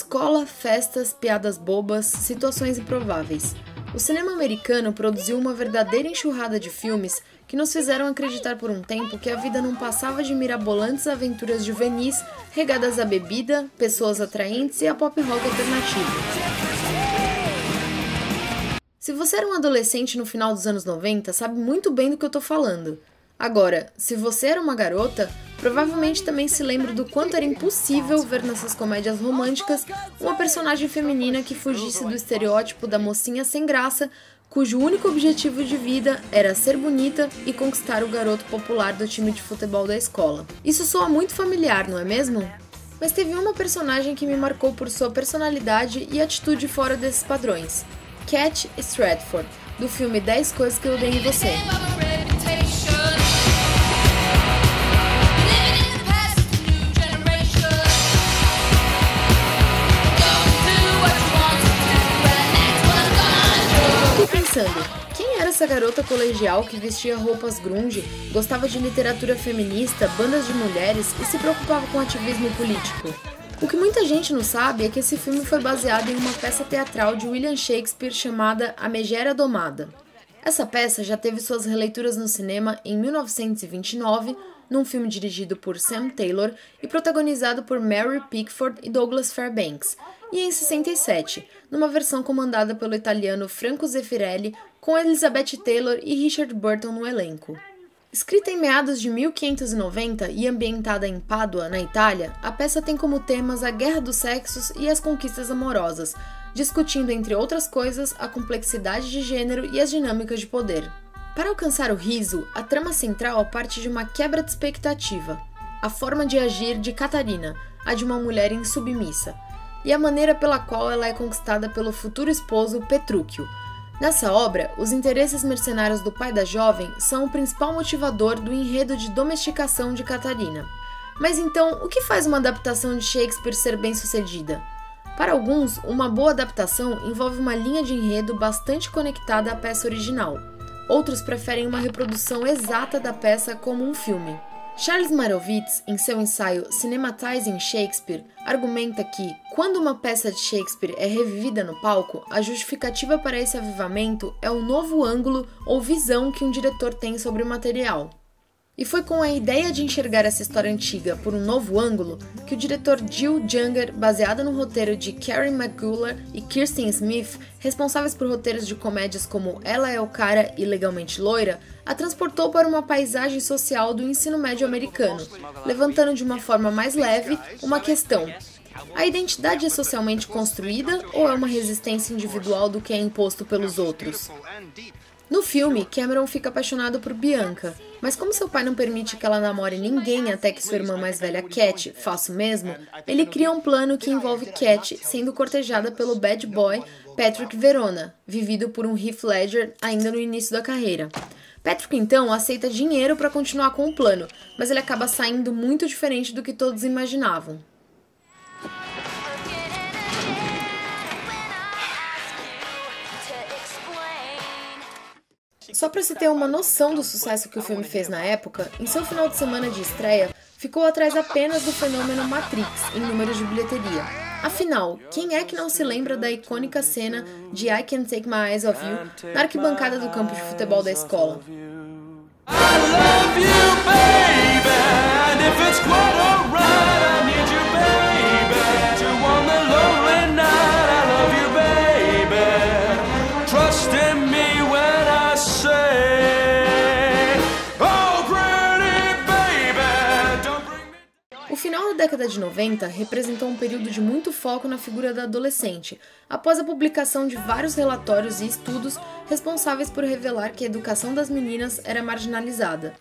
Escola, festas, piadas bobas, situações improváveis. O cinema americano produziu uma verdadeira enxurrada de filmes que nos fizeram acreditar por um tempo que a vida não passava de mirabolantes aventuras juvenis regadas à bebida, pessoas atraentes e a pop rock alternativo. Se você era um adolescente no final dos anos 90, sabe muito bem do que eu tô falando. Agora, se você era uma garota, provavelmente também se lembra do quanto era impossível ver nessas comédias românticas uma personagem feminina que fugisse do estereótipo da mocinha sem graça, cujo único objetivo de vida era ser bonita e conquistar o garoto popular do time de futebol da escola. Isso soa muito familiar, não é mesmo? Mas teve uma personagem que me marcou por sua personalidade e atitude fora desses padrões. Cat Stratford, do filme 10 Coisas que Eu Odeio em Você. Quem era essa garota colegial que vestia roupas grunge, gostava de literatura feminista, bandas de mulheres e se preocupava com ativismo político? O que muita gente não sabe é que esse filme foi baseado em uma peça teatral de William Shakespeare chamada A Megera Domada. Essa peça já teve suas releituras no cinema em 1929, num filme dirigido por Sam Taylor e protagonizado por Mary Pickford e Douglas Fairbanks, e em 67, numa versão comandada pelo italiano Franco Zeffirelli, com Elizabeth Taylor e Richard Burton no elenco. Escrita em meados de 1590 e ambientada em Pádua, na Itália, a peça tem como temas a guerra dos sexos e as conquistas amorosas, discutindo, entre outras coisas, a complexidade de gênero e as dinâmicas de poder. Para alcançar o riso, a trama central parte de uma quebra de expectativa, a forma de agir de Catarina, a de uma mulher insubmissa, e a maneira pela qual ela é conquistada pelo futuro esposo Petrúquio. Nessa obra, os interesses mercenários do pai da jovem são o principal motivador do enredo de domesticação de Catarina. Mas então, o que faz uma adaptação de Shakespeare ser bem-sucedida? Para alguns, uma boa adaptação envolve uma linha de enredo bastante conectada à peça original. Outros preferem uma reprodução exata da peça como um filme. Charles Marowitz, em seu ensaio Cinematizing Shakespeare, argumenta que, quando uma peça de Shakespeare é revivida no palco, a justificativa para esse avivamento é o novo ângulo ou visão que um diretor tem sobre o material. E foi com a ideia de enxergar essa história antiga por um novo ângulo que o diretor Jill Junger, baseado no roteiro de Karen McGuller e Kirsten Smith, responsáveis por roteiros de comédias como Ela é o Cara e Legalmente Loira, a transportou para uma paisagem social do ensino médio americano, levantando de uma forma mais leve uma questão: a identidade é socialmente construída ou é uma resistência individual do que é imposto pelos outros? No filme, Cameron fica apaixonado por Bianca, mas como seu pai não permite que ela namore ninguém até que sua irmã mais velha, Cat, faça o mesmo, ele cria um plano que envolve Cat sendo cortejada pelo bad boy Patrick Verona, vivido por um Heath Ledger ainda no início da carreira. Patrick, então, aceita dinheiro para continuar com o plano, mas ele acaba saindo muito diferente do que todos imaginavam. Só para se ter uma noção do sucesso que o filme fez na época, em seu final de semana de estreia, ficou atrás apenas do fenômeno Matrix em números de bilheteria. Afinal, quem é que não se lembra da icônica cena de I Can't Take My Eyes Off You na arquibancada do campo de futebol da escola? O final da década de 90 representou um período de muito foco na figura da adolescente, após a publicação de vários relatórios e estudos responsáveis por revelar que a educação das meninas era marginalizada.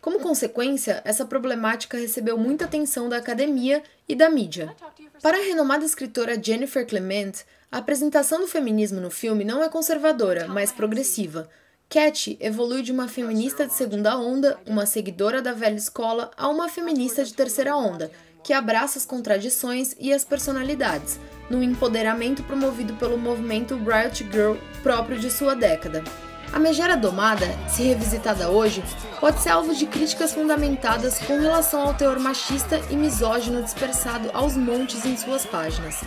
Como consequência, essa problemática recebeu muita atenção da academia e da mídia. Para a renomada escritora Jennifer Clement, a apresentação do feminismo no filme não é conservadora, mas progressiva. Cat evolui de uma feminista de segunda onda, uma seguidora da velha escola, a uma feminista de terceira onda, que abraça as contradições e as personalidades, num empoderamento promovido pelo movimento Riot Girl próprio de sua década. A Megera Domada, se revisitada hoje, pode ser alvo de críticas fundamentadas com relação ao teor machista e misógino dispersado aos montes em suas páginas.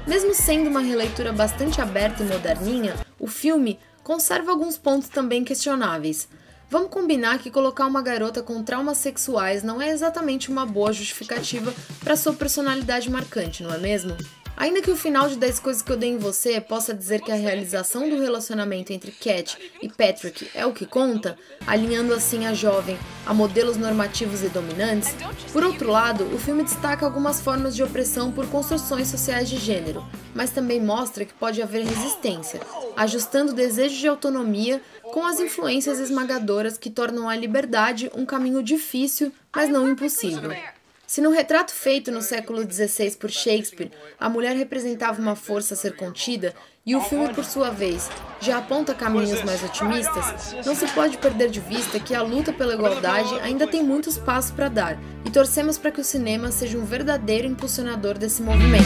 Mesmo sendo uma releitura bastante aberta e moderninha, o filme conserva alguns pontos também questionáveis. Vamos combinar que colocar uma garota com traumas sexuais não é exatamente uma boa justificativa para sua personalidade marcante, não é mesmo? Ainda que o final de 10 Coisas que Eu Odeio em Você possa dizer que a realização do relacionamento entre Cat e Patrick é o que conta, alinhando assim a jovem a modelos normativos e dominantes, por outro lado, o filme destaca algumas formas de opressão por construções sociais de gênero, mas também mostra que pode haver resistência, ajustando o desejo de autonomia com as influências esmagadoras que tornam a liberdade um caminho difícil, mas não impossível. Se no retrato feito no século XVI por Shakespeare, a mulher representava uma força a ser contida, e o filme, por sua vez, já aponta caminhos mais otimistas, não se pode perder de vista que a luta pela igualdade ainda tem muitos passos para dar, e torcemos para que o cinema seja um verdadeiro impulsionador desse movimento.